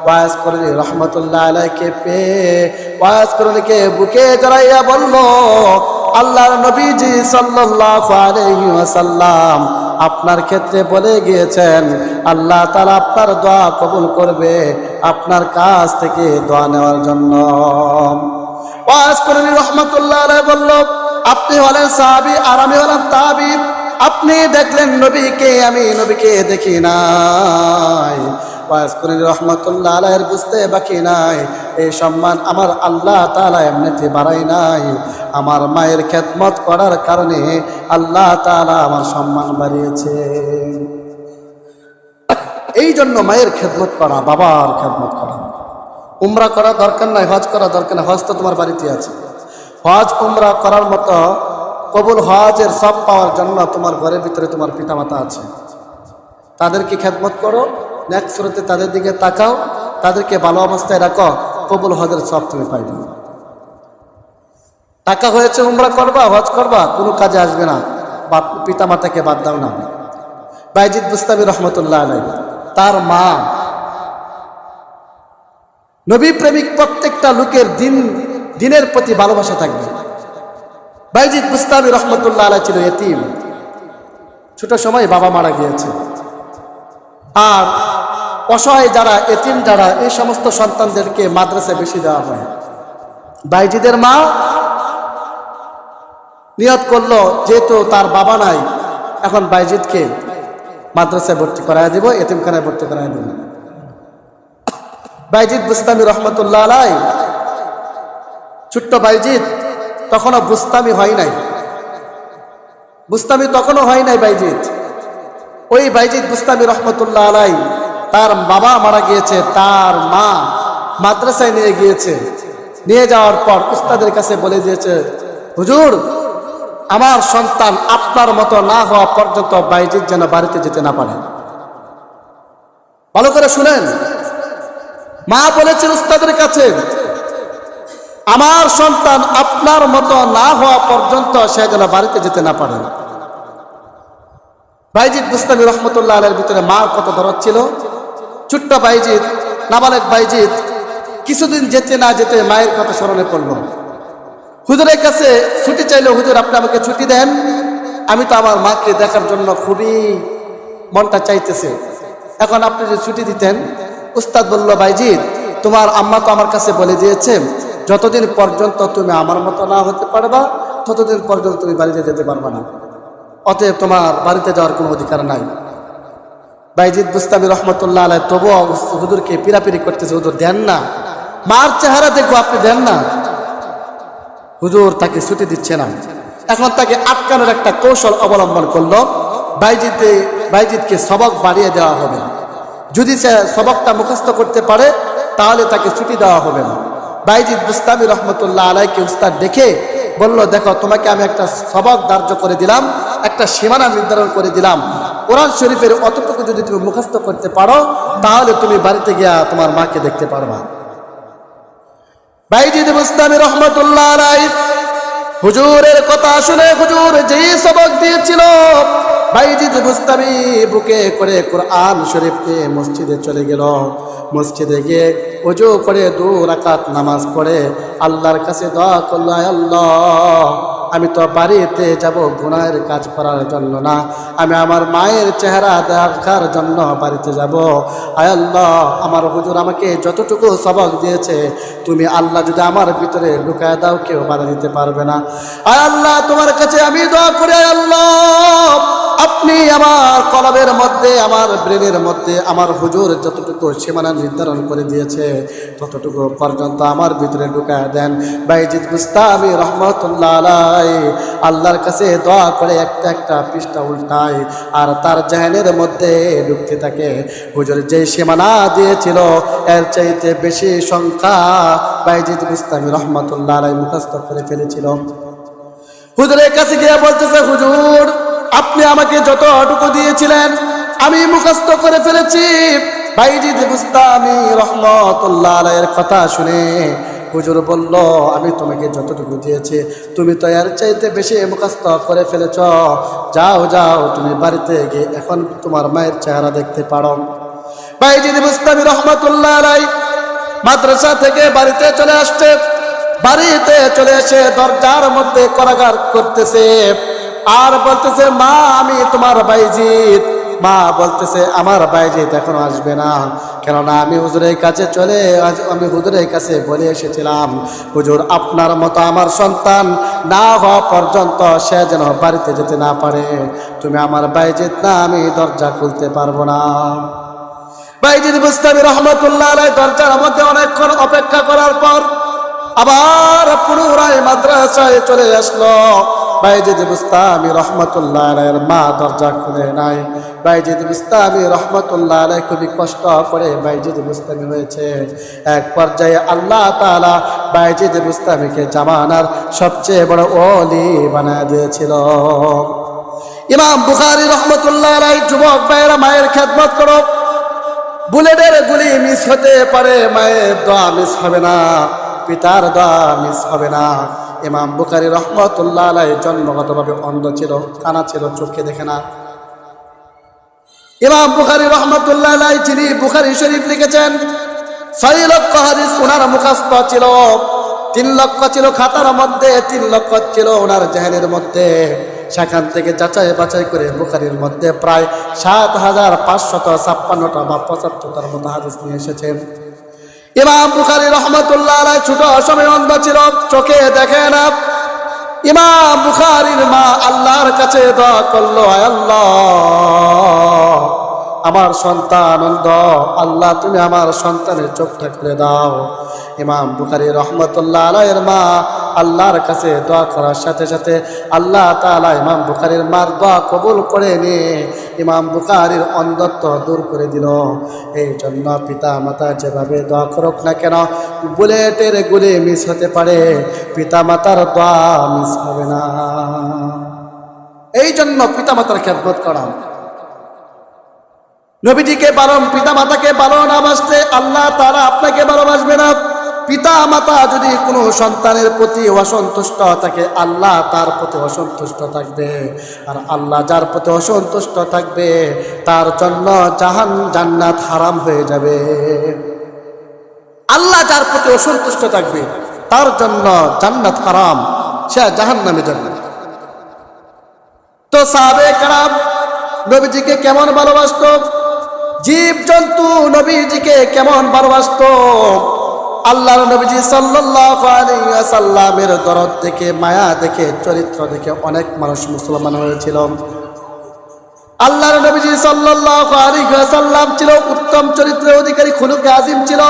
ওয়াজ করণী রহমতুল্লাহ আলাইহি পেয়ে ওয়াজ করণীকে বুকে জড়াইয়া বলল, আল্লাহর নবীজি সাল্লাল্লাহু আলাইহি ওয়াসাল্লাম আপনার ক্ষেত্রে বলে গিয়েছেন আল্লাহ তাআলা আপনার দোয়া কবুল করবে, আপনার কাছ থেকে দোয়া নেওয়ার জন্য। ওয়াজ করণী রহমতুল্লাহ আলাইহি বলল, আপনি হলেন সাহাবী আর আমি হলাম তাবী, আপনি দেখলেন নবীকে, আমি নবীকে দেখি নাই। ওয়াজ করণী রহমতুল্লাহ আলাইহির বুঝতে বাকি নাই, এই সম্মান আমার আল্লাহ তাআলা এমনিতে বাড়াই নাই, আমার মায়ের খেদমত করার কারণে আল্লাহ তাআলা আমার সম্মান বাড়িয়েছে। এই জন্য মায়ের খেদমত করা, বাবার খেদমত করা, উমরা করা দরকার নাই, হজ করা দরকার নাই, হজ তো তোমার বাড়িতে আছে। হজ উমরা করার মতো কবুল হজের সব পাওয়ার জন্য তোমার ঘরের ভিতরে তোমার পিতামাতা আছে, তাদেরকে খেদমত করো, নেক্সট সুরতে তাদের দিকে তাকাও, তাদেরকে ভালো অবস্থায় রাখো, কবুল হজের সব তুমি পাইবে। টাকা হয়েছে উমরা করবা, হজ করবা, কোনো কাজে আসবে না, পিতামাতাকে বাদ দাও না। বাইজিদ বুস্তামি রহমতুল্লাহ আলাইহি, তার মা নবী প্রেমিক, প্রত্যেকটা লোকের দিনের প্রতি ভালোবাসা থাকবে। বাইজিদ বুস্তামি রহমতুল্লাহ আলাইহি ছিল এতিম, ছোট সময় বাবা মারা গিয়েছে। আর অসহায় যারা, এতিম যারা, এই সমস্ত সন্তানদেরকে মাদ্রাসায় বেশি দেওয়া হয়। বাইজিদের মা নিয়ত করলো, যেহেতু তার বাবা নাই, এখন বাইজিদকে মাদ্রাসায় ভর্তি করায় দিব, এতিমখানায় ভর্তি করায় দিব। বাইজিদ বুস্তামি রহমতুল্লাহ আলাইহি, ছোট্ট বাইজিদ, তখনও বুস্তামি হয় নাই, বুস্তামি তখনও হয় নাই বাইজিদ। ওই বাইজিদ বুস্তামি রহমতুল্লাহ আলাইহি, তার বাবা মারা গিয়েছে, তার মা মাদ্রাসায় নিয়ে গিয়েছে। নিয়ে যাওয়ার পর উস্তাদের কাছে বলে দিয়েছে, হুজুর, আমার সন্তান আপনার মতো না হওয়া পর্যন্ত বাইজিদ যেন বাড়িতে যেতে না পারে। ভালো করে শুনেন, মা বলেছে উস্তাদের কাছে, আমার সন্তান আপনার মতো না হওয়া পর্যন্ত সে যেন বাড়িতে যেতে না পারে। বাইজিদ বুস্তামি রহমতুল্লাহ আলাইহির ভিতরে মার কত দরদ ছিল। ছোট্ট বাইজিদ, নাবালেক বাইজিদ, কিছুদিন যেতে না যেতে মায়ের কথা স্মরণে পড়ল। হুজুরের কাছে ছুটি চাইলো, হুজুর আপনি আমাকে ছুটি দেন, আমি তো আমার মাকে দেখার জন্য খুবই মনটা চাইতেছে, এখন আপনি যদি ছুটি দিতেন। উস্তাদ বলল, বাইজিদ, তোমার আম্মা তো আমার কাছে বলে দিয়েছে, যতদিন পর্যন্ত তুমি আমার মতো না হতে পারবা, ততদিন পর্যন্ত তুমি বাড়িতে যেতে পারবা না, অতএব তোমার বাড়িতে যাওয়ার কোনো অধিকার নাই। বাইজিদ বুস্তামি রহমতুল্লাহ আলাইহি তবুও হুজুরকে পিরাপিরি করতেছে, হুজুর দেন না, মার চেহারা দেখবো, আপনি দেন না। হুজুর তাকে ছুটি দিচ্ছে না। এখন তাকে আটকানোর একটা কৌশল অবলম্বন করলো, বাইজিদকে সবক বাড়িয়ে দেওয়া হবে, যদি সে সবকটা মুখস্থ করতে পারে তাহলে তাকে ছুটি দেওয়া হবে না। বাইজিদ বুস্তামি রহমতুল্লাহ আলাইহিকে উস্তাদ দেখে বলল, দেখো, তোমাকে আমি একটা সবক ধার্য করে দিলাম, একটা সীমানা নির্ধারণ করে দিলাম, কোরআন শরীফের অতটুকু যদি তুমি মুখস্থ করতে পারো তাহলে তুমি বাড়িতে গিয়া তোমার মাকে দেখতে পারবা। বাইজিদ বুস্তামি রহমতুল্লাহ আলাইহি হুজুরের কথা শুনে, হুজুর যেই সবক দিয়েছিল, বাইজিদ বুস্তামি বুকে করে কোরআন শরীফকে মসজিদে চলে গেল। মসজিদে গিয়ে ওযু করে 2 রাকাত নামাজ পড়ে আল্লাহর কাছে দোয়া করল, আয় আল্লাহ, আমি তো বাড়িতে যাব গুনাহের কাজ করার জন্য না, আমি আমার মায়ের চেহারা দেখার জন্য বাড়িতে যাব। আয় আল্লাহ, আমার হুজুর আমাকে যতটুকু সবক দিয়েছে, তুমি আল্লাহ যদি আমার ভিতরে ঢুকায় দাও, কেউ বাধা দিতে পারবে না। আয় আল্লাহ, তোমার কাছে আমি দোয়া করি, আয় আল্লাহ, আপনি আমার কলবের মধ্যে, আমার ব্রেনের মধ্যে আমার হুজুর যতটুকু সীমানা নির্ধারণ করে দিয়েছে ততটুকু পর্যন্ত আমার ভিতরে ঢুকায় দেন। বাইজিদ বুস্তামি রহমতুল্লাহ আলাইহি আল্লাহর কাছে দোয়া করে একটা একটা পৃষ্ঠা উল্টায়, আর তার জাহেনের মধ্যে ঢুকতে থাকে, হুজুর যে সীমানা দিয়েছিল এর চাইতে বেশি সংখ্যা বাইজিদ বুস্তামি রহমতুল্লাহ আলাইহি মুখস্থ করে ফেলেছিল। হুজুরের কাছে গিয়ে বলতেছে, হুজুর আপনি আমাকে যতটুকু দিয়েছিলেন আমি মুখস্থ করে ফেলেছি। বাইজিদ বুস্তামি রহমতুল্লাহ আলাইহির কথা শুনে হুজুর বলল, আমি তোমাকে যতটুকু দিয়েছি তুমি তো এর চাইতে বেশি মুখস্থ করে ফেলেছ, যাও যাও, তুমি বাড়িতে গিয়ে এখন তোমার মায়ের চেহারা দেখতে পারো। বাইজিদ বুস্তামি রহমতুল্লাহ আলাইহি মাদ্রাসা থেকে বাড়িতে চলে আসছে। বাড়িতে চলে এসে দরজার মধ্যে করাগার করতেছে আর বলতেছে, মা আমি তোমার বাইজিদ। মা বলতেছে, আমার বাইজিদ এখনো আসবে না, কেননা আমি হুজুরের কাছে বলে এসেছিলাম, হুজুর আপনার মতো আমার সন্তান না হওয়া পর্যন্ত সে যেন বাড়িতে যেতে না পারে, তুমি আমার বাইজিদ না, আমি দরজা খুলতে পারবো না। বাইজিদ বুস্তামি রহমতুল্লাহ আলাইহি দরজার মধ্যে অনেকক্ষণ অপেক্ষা করার পর আবার পুনরায় মাদ্রাসায় চলে আসলো। বাইজিদ বুস্তামি রহমতুল্লাহ আলাইহির মা দরজা খুলে নাই। বাইজিদ বুস্তামি রহমতুল্লাহ আলাইহি খুবই কষ্ট করে বাইজিদ বুস্তামি হয়েছে। এক পর্যায়ে আল্লাহ তাআলা বাইজিদ বুস্তামিকে জামানার সবচেয়ে বড় ওলি বানায় দিয়েছিল। ইমাম বুখারী রহমতুল্লাহ আলাইহি যুবক ভাইরা মায়ের খেদমত করো, বুলেটের গুলি মিস হতে পারে, মায়ের দোয়া মিস হবে না, পিতার দোয়া মিস হবে না। ইমাম বুখারী রহমতুল্লাহ আলাইহি জন্মগতভাবে অন্ধ ছিল, কানা ছিল, চোখে দেখে না। ইমাম বুখারী রহমতুল্লাহ আলাইহি যিনি বুখারী শরীফ লিখেছেন, 6 লক্ষ হাদিস ওনার মুখস্থ ছিল, 3 লক্ষ ছিল খাতার মধ্যে, 3 লক্ষ ছিল ওনার জেহেনের মধ্যে। সেখান থেকে যাচাই বাছাই করে বুখারীর মধ্যে প্রায় 7556টা বা 75টার মতো হাদিস নিয়ে এসেছেন। ইমাম বুখারী রহমতুল্লাহ আলাইহি ছোট সময় অন্ধ ছিল, চোখে দেখে না। ইমাম বুখারীর মা আল্লাহর কাছে দোয়া করলো, আয় আল্লাহ আমার সন্তান অন্ধ, আল্লাহ তুমি আমার সন্তানের চোখটা খুলে দাও। ইমাম বুখারী রহমতুল্লাহ আলাইহির মা আল্লাহর কাছে দোয়া করার সাথে সাথে আল্লাহ তাআলা ইমাম বুখারীর মার দোয়া কবুল করে নিয়ে ইমাম বুখারীর অন্ধত্ব দূর করে দিল। এই জন্য পিতা মাতা যেভাবে দোয়া করুক না কেন, বুলেটের গুলি মিস হতে পারে, পিতা মাতার দোয়া মিস হবে না। এই জন্য পিতা মাতার খেদমত করা, নবীজিকে পালন, পিতা মাতাকে ভালো না বাসলে আল্লাহ তাআলা আপনাকে ভালোবাসবে না। পিতা মাতা যদি কোনো সন্তানের প্রতি অসন্তুষ্ট থাকে, আল্লাহ তার প্রতি অসন্তুষ্ট থাকবে। আর আল্লাহ যার প্রতি অসন্তুষ্ট থাকবে তার জন্য জান্নাত হারাম হয়ে যাবে। আল্লাহ যার প্রতি অসন্তুষ্ট থাকবে তার জন্য জান্নাত হারাম, সে জাহান্নামে যাবে। তো সাহাবায়ে কেরাম নবীজিকে কেমন ভালোবাসতো, জীব জন্তু নবীজিকে কেমন ভালোবাসতো। আল্লাহর নবীজি সাল্লাল্লাহু আলাইহি ওয়াসাল্লামের দরদ দেখে, মায়া দেখে, চরিত্র দেখে অনেক মানুষ মুসলমান হয়েছিল। আল্লাহর নবীজি সাল্লাল্লাহু আলাইহি ওয়াসাল্লাম ছিল উত্তম চরিত্রের অধিকারী, খুলুকে আজিম ছিল।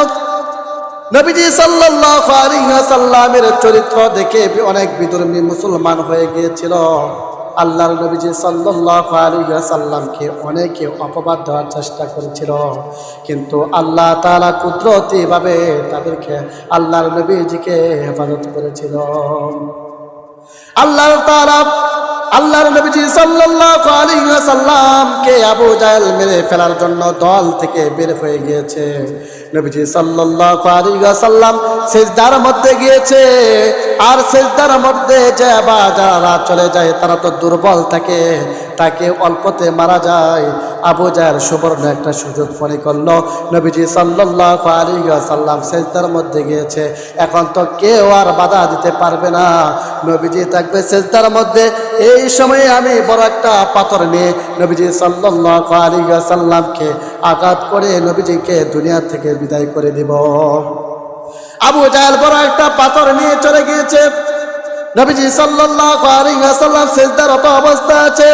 নবীজি সাল্লাল্লাহু আলাইহি ওয়াসাল্লামের চরিত্র দেখে অনেক বিধর্মী মুসলমান হয়ে গিয়েছিল। আল্লাহর নবীজি সাল্লাল্লাহু আলাইহি ওয়াসাল্লামকে অনেকে অপবাদ দেওয়ার চেষ্টা করেছিল, কিন্তু আল্লাহ তাআলা কুদরতিভাবে তাদেরকে আল্লাহর নবীজিকে হেফাজত করেছিল। আল্লাহ তাআলা আল্লাহর নবীজি সাল্লাল্লাহু আলাইহি ওয়াসাল্লামকে আবু জাহেল মেরে ফেলার জন্য দল থেকে বের হয়ে গিয়েছে। নবীজি সাল্লাল্লাহু আলাইহি ওয়াসাল্লাম সিজদার মধ্যে গিয়েছে, আর সিজদার মধ্যে যে যারা চলে যায় তারা তো দুর্বল থাকে, তাকে অল্পতে মারা যায়। আবু জাহেল সুবর্ণ একটা সুযোগ মনে করলো, নবীজি সাল্লাল্লাহু আলাইহি ওয়াসাল্লাম সিজদার মধ্যে গিয়েছে, এখন তো কেউ আর বাধা দিতে পারবে না, নবীজি থাকবে সিজদার মধ্যে। এই সময়ে আমি বড় একটা পাথর নিয়ে নবীজি সাল্লাল্লাহু আলাইহি ওয়াসাল্লামকে আঘাত করে নবীজিকে দুনিয়া থেকে বিদায় করে দিব। আবু জাহেল বড় একটা পাথর নিয়ে চলে গিয়েছে। নবীজি সাল্লাল্লাহু আলাইহি ওয়াসাল্লাম সিজদারত অবস্থায় আছে।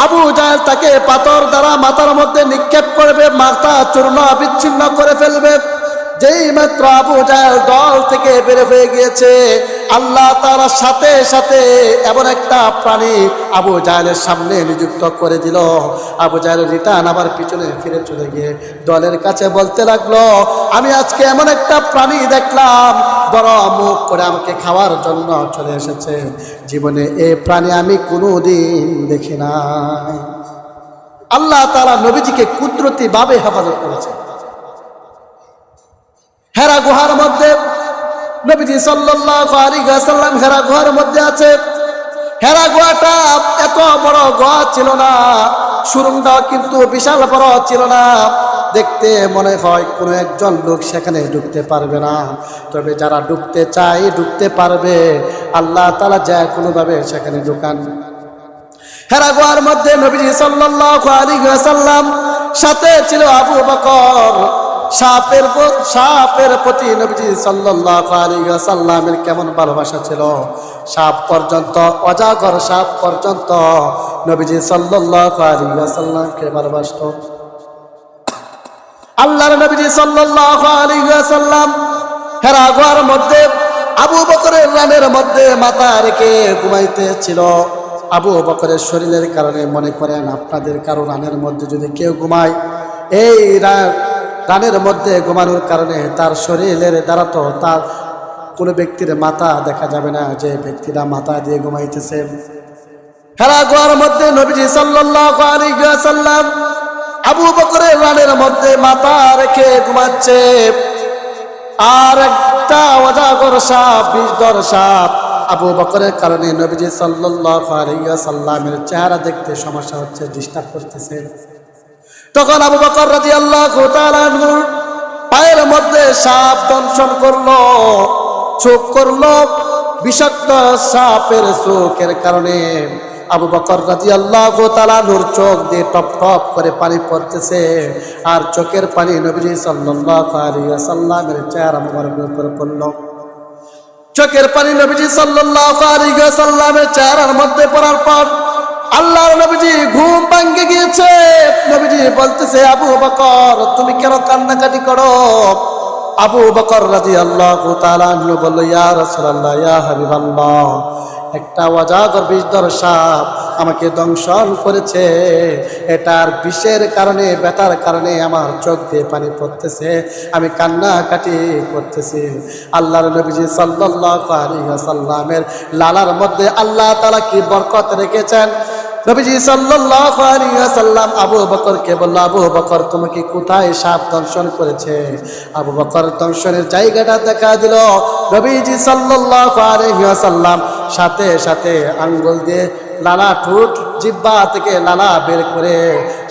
আবু জাহেল তাকে পাথর দ্বারা মাথার মধ্যে নিক্ষেপ করবে, মাথা চূর্ণ বিচ্ছিন্ন করে ফেলবে। যেই মাত্র আবু জাহেল দল থেকে বের হয়ে গিয়েছে, আল্লাহ তাআলা সাথে সাথে এমন একটা প্রাণী আবু জাহেলের সামনে নিযুক্ত করে দিল। আবু জাহেল রিটার্ন আবার পিছনে ফিরে চলে গিয়ে দলের কাছে বলতে লাগলো, আমি আজকে এমন একটা প্রাণী দেখলাম, বড় মুখ করে আমাকে খাওয়ার জন্য চলে এসেছে। জীবনে এই প্রাণী আমি কোনোদিন দেখি নাই। আল্লাহ তাআলা নবীজিকে কুদরতিভাবে হেফাজত করেছে। হেরা গুহার মধ্যে নবীজি সাল্লাল্লাহু আলাইহি ওয়াসাল্লাম হেরা গুহার মধ্যে আছে। হেরা গুহাটা এত বড় গুহা ছিল না, সুড়ঙ্গটাও কিন্তু বিশাল বড় ছিল না। দেখতে মনে হয় কোনো একজন লোক সেখানে ঢুকতে পারবে না, তবে যারা ঢুকতে চায় ঢুকতে পারবে। আল্লাহ তাআলা যায় কোনোভাবে সেখানে ঢুকান। হেরা গুহার মধ্যে নবীজি সাল্লাল্লাহু আলাইহি ওয়াসাল্লাম, সাথে ছিল আবু বকর। সাপের প্রতি নবীজি সাল্লাল্লাহু আলাইহি ওয়াসাল্লামের কেমন ভালোবাসা ছিল, সাপ পর্যন্ত, অজাগর সাপ পর্যন্ত নবীজি সাল্লাল্লাহু আলাইহি ওয়াসাল্লামকে ভালোবাসতো। আল্লাহর নবীজি সাল্লাল্লাহু আলাইহি ওয়াসাল্লাম হেরা গুহার মধ্যে আবু বকরের রানের মধ্যে মাথা রেখে ঘুমাইতেছিল। আবু বকরের শরীরের কারণে মনে করেন আপনাদের কারো রানের মধ্যে যদি কেউ ঘুমায়, এই রানের মধ্যে ঘুমানোর কারণে তার শরীরের দ্বারা তো তার কোনো ব্যক্তির মাথা দেখা যাবে না যে ব্যক্তিরা মাথা দিয়ে ঘুমাইতেছে। হেরা গোয়ার মধ্যে নবীজি সাল্লাল্লাহু আলাইহি ওয়াসাল্লাম আবু বকরের রানের মধ্যে মাথা রেখে ঘুমাচ্ছে। আর একটা অজাগর সাপ, বিষধর সাপ আবু বকরের কারণে নবীজি সাল্লাল্লাহু আলাইহি ওয়াসাল্লামের চেহারা দেখতে সমস্যা হচ্ছে, ডিস্টার্ব করতেছে। তখন আবু বকর রাদিয়াল্লাহু তাআলা আনহু পায়ের মধ্যে সাপ দংশন করলো, চোখ করলো। বিষাক্ত সাপের চোখের কারণে আবু বকর রাদিয়াল্লাহু তাআলা নূর চোখ দিয়ে টপ টপ করে পানি পড়তেছে। আর চোখের পানি নবীজি সাল্লাল্লাহু আলাইহি ওয়াসাল্লামের চেহারা মোবারকের উপর পড়ল। চোখের পানি নবীজি সাল্লাল্লাহু আলাইহি ওয়াসাল্লামের চেহারার মধ্যে পড়ার পর আল্লাহর নবীজি ঘুম ভাঙে গিয়েছে। নবীজি বলতেছে, আবু বকর তুমি কেন কান্নাকাটি করো? আবু বকর রাদিয়াল্লাহু তাআলা আনহু বলল, ইয়া রাসূলুল্লাহ, ইয়া হাবিবাল্লাহ, একটা অজাগর বিষধর সাপ আমাকে দংশন করেছে। এটার বিষের কারণে, ব্যথার কারণে আমার চোখ দিয়ে পানি পড়তেছে, আমি কান্নাকাটি করতেছি। আল্লাহর নবীজি সাল্লাল্লাহু আলাইহি ওয়াসাল্লামের লালার মধ্যে আল্লাহ তাআলা কি বরকত রেখেছেন। নবীজি সাল্লাল্লাহু আলাইহি ওয়াসাল্লাম আবু বকরকে বলল, আবু বকর তোমাকে কোথায় সাপ দংশন করেছে? আবু বকর দংশনের জায়গাটা দেখা দিল। নবীজি সাল্লাল্লাহু আলাইহি ওয়াসাল্লাম সাথে সাথে আঙ্গুল দিয়ে লালা, ঠোঁট, জিহ্বা থেকে লালা বের করে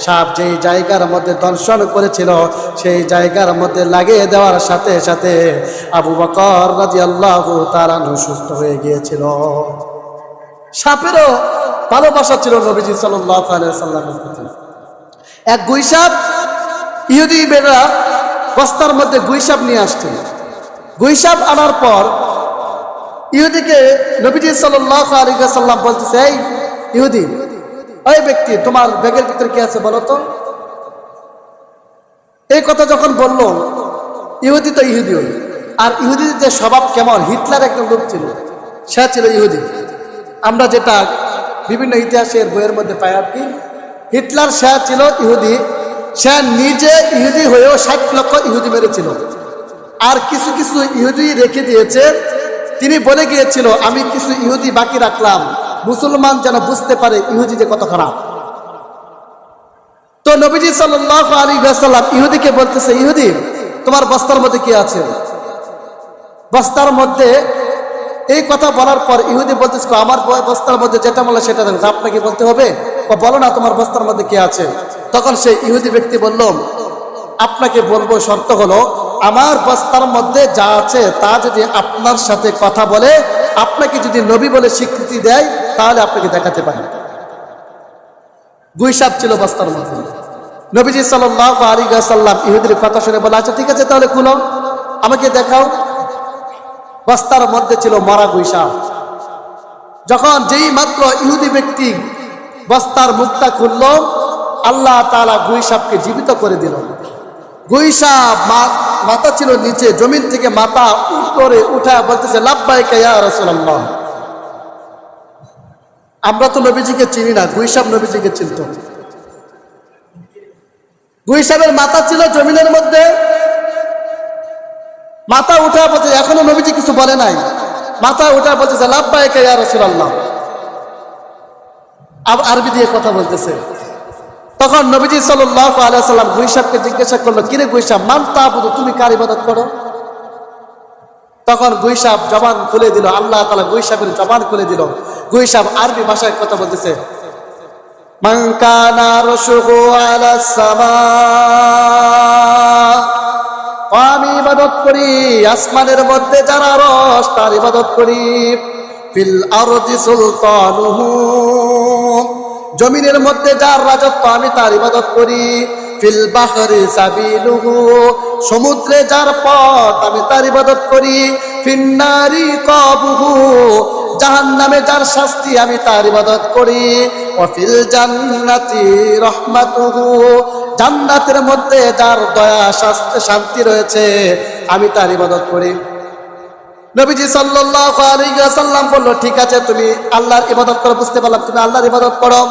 সাপ যেই জায়গার মধ্যে দংশন করেছিল সেই জায়গার মধ্যে লাগিয়ে দেওয়ার সাথে সাথে আবু বকর রাদিয়াল্লাহু তাআলা সুস্থ হয়ে গিয়েছিল। সাপেরও ভালোবাসা ছিল নবীজি সাল্লাল্লাহু আলাইহি ওয়াসাল্লামের প্রতি। এক গুইসাপ, ইহুদি বেটা বস্তার মধ্যে গুইসাপ নিয়ে আসছিল। গুইসাপ আনার পর ইহুদিকে নবীজি সাল্লাল্লাহু আলাইহি ওয়াসাল্লাম বলতেছে, এই ইহুদি, ওই ব্যক্তি তোমার ব্যাগের ভিতরে কি আছে বলো তো। এই কথা যখন বললো, ইহুদি তো ইহুদি, আর ইহুদির যে স্বভাব কেমন, হিটলার একজন লোক ছিল, সে ছিল ইহুদি। আমরা যেটা বিভিন্ন ইতিহাসের বইয়ের মধ্যে পাই আর কি, হিটলার সে ছিল ইহুদি। সে নিজে ইহুদি হয়েও 60 লক্ষ ইহুদি মেরেছিল। আর কিছু কিছু ইহুদি রেখে দিয়েছে। তিনি বলে গিয়েছিল, আমি কিছু ইহুদি বাকি রাখলাম, মুসলমান যেন বুঝতে পারে ইহুদি যে কত খারাপ। তো নবীজি সাল্লাল্লাহু আলাইহি ওয়াসাল্লাম ইহুদিকে বলতেছে, ইহুদি তোমার বস্তার মধ্যে কি আছে? বস্তার মধ্যে এই কথা বলার পর ইহুদি বলতেছে, আমার বস্তার মধ্যে যেটা বলে সেটা দেন, আপনাকে বলতে হবে? বলো না তোমার বস্তার মধ্যে কি আছে। তখন সেই ইহুদি ব্যক্তি বলল, আপনাকে বলবো, শর্ত হলো আমার বস্তার মধ্যে যা আছে তা যদি আপনার সাথে কথা বলে, আপনাকে যদি নবী বলে স্বীকৃতি দেয়, তাহলে আপনাকে দেখাতে পারি। গুইসাপ ছিল বস্তার মধ্যে। নবীজি সাল্লাল্লাহু আলাইহি ওয়াসাল্লাম ইহুদির কথা শুনে বলে, আচ্ছা ঠিক আছে, তাহলে খুলো, আমাকে দেখাও। বস্তার মধ্যে ছিল মরা গুইসাপ। যখন যেই মাত্র ইহুদি ব্যক্তি বস্তার মুখটা খুলল, আল্লাহ তাআলা গুইসাপকে জীবিত করে দিল। গুইসাপ মাথা ছিল নিচে, জমিন থেকে মাথা উপরে উঠা বলতেছে, লাব্বাইকা ইয়া রাসূলুল্লাহ। আমরা তো নবীজিকে চিনি না, গুইসাপ নবীজিকে চিনত। গুইসাপের মাথা ছিল জমিনের মধ্যে, মাথা উঠা বলতে, এখনো নবীজি কিছু বলে নাই, মাথা উঠা বলতেছে, লাব্বাইকা ইয়া রাসূলুল্লাহ। আরবি দিয়ে কথা বলতেছে। তখন নবীজি সাল্লাল্লাহু আলাইহি ওয়াসাল্লাম গুইসাপকে জিজ্ঞাসা করলো, কিরে গুইসাপ, মান তা'বুদু, তুমি কার ইবাদত করো? তখন গুইসাপ জবান খুলে দিল, আল্লাহ তাআলা গুইসাপের জবান খুলে দিল। গুইসাপ আরবি ভাষায় কথা বলতেছে, মান কানা রশুহু আলাস সামা, আমি ইবাদত করি আসমানের মধ্যে যার আরশ, তার ইবাদত করি। ফিল আরদি সুলতানুহু, জমিনের মধ্যে যার রাজত্ব আমি তার ইবাদত করি। ফিল বাহরি সাবিলুহু, সমুদ্রে যার পথ আমি তার ইবাদত করি। ফিন নারি কাবুহু, জাহান্নামে যার শাস্তি আমি তার ইবাদত করি। ওয়া ফিল জান্নাতি রাহমাতুহু, জান্নাতের মধ্যে যার দয়া শান্তি রয়েছে আমি তার ইবাদত করি। নবীজি সাল্লাল্লাহু আলাইহি ওয়াসাল্লাম বলল, ঠিক আছে তুমি আল্লাহর ইবাদত করো, বুঝতে পারলাম তুমি আল্লাহর ইবাদত করো।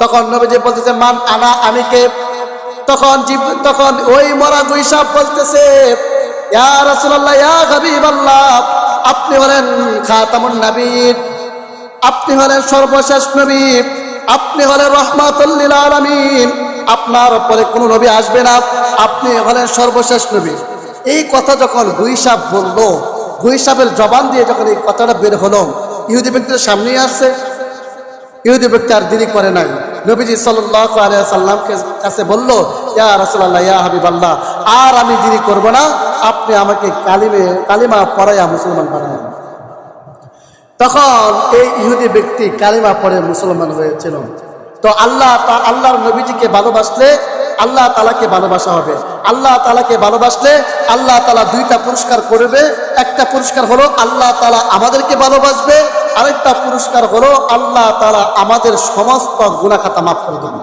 তখন নবীজি বলতেছে, মান আনা, আমি কে? তখন ওই মরা গুইসাব বলতেছে, ইয়া রাসূলুল্লাহ, ইয়া হাবিবাল্লাহ, আপনি হলেন খাতামুন নবীয়্যিন, আপনি হলেন সর্বশেষ নবী, আপনি হলেন রাহমাতুল লিল আলামিন, আপনার পরে কোনো নবী আসবে না, আপনি হলেন সর্বশেষ নবী। এই কথা যখন গুইসাব বলল, গুইসাবের জবান দিয়ে যখন এই কথাটা বের হলো, ইহুদি ব্যক্তির সামনেই আসছে। ইহুদি ব্যক্তি আর দেরি করে নাই, নবীজি সাল্লাল্লাহু আলাইহি ওয়াসাল্লামকে কাছে বলল, ইয়া রাসূলুল্লাহ, ইয়া হাবিবাল্লাহ, আর আমি দেরি করব না, আপনি আমাকে কালিমা পড়াইয়া মুসলমান বানান। তখন এই ইহুদি ব্যক্তি কালিমা পড়ে মুসলমান হয়েছিল। তো আল্লাহর নবীজিকে ভালোবাসলে আল্লাহ তাআলাকে ভালোবাসা হবে। আল্লাহ তাআলাকে ভালোবাসলে আল্লাহ তাআলা দুইটা পুরস্কার করবে। একটা পুরস্কার হলো আল্লাহ তাআলা আমাদেরকে ভালোবাসবে, আরেকটা পুরস্কার হলো আল্লাহ তাআলা আমাদের সমস্ত গুনাহ খাতা মাফ করে দেবে।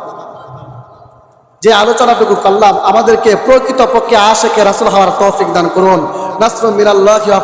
যে আলোচনাটুকু করলাম, আমাদেরকে প্রকৃতপক্ষে আশিকে রাসূল হওয়ার তৌফিক দান করুন। নাসরুম মিনাল্লাহি ওয়া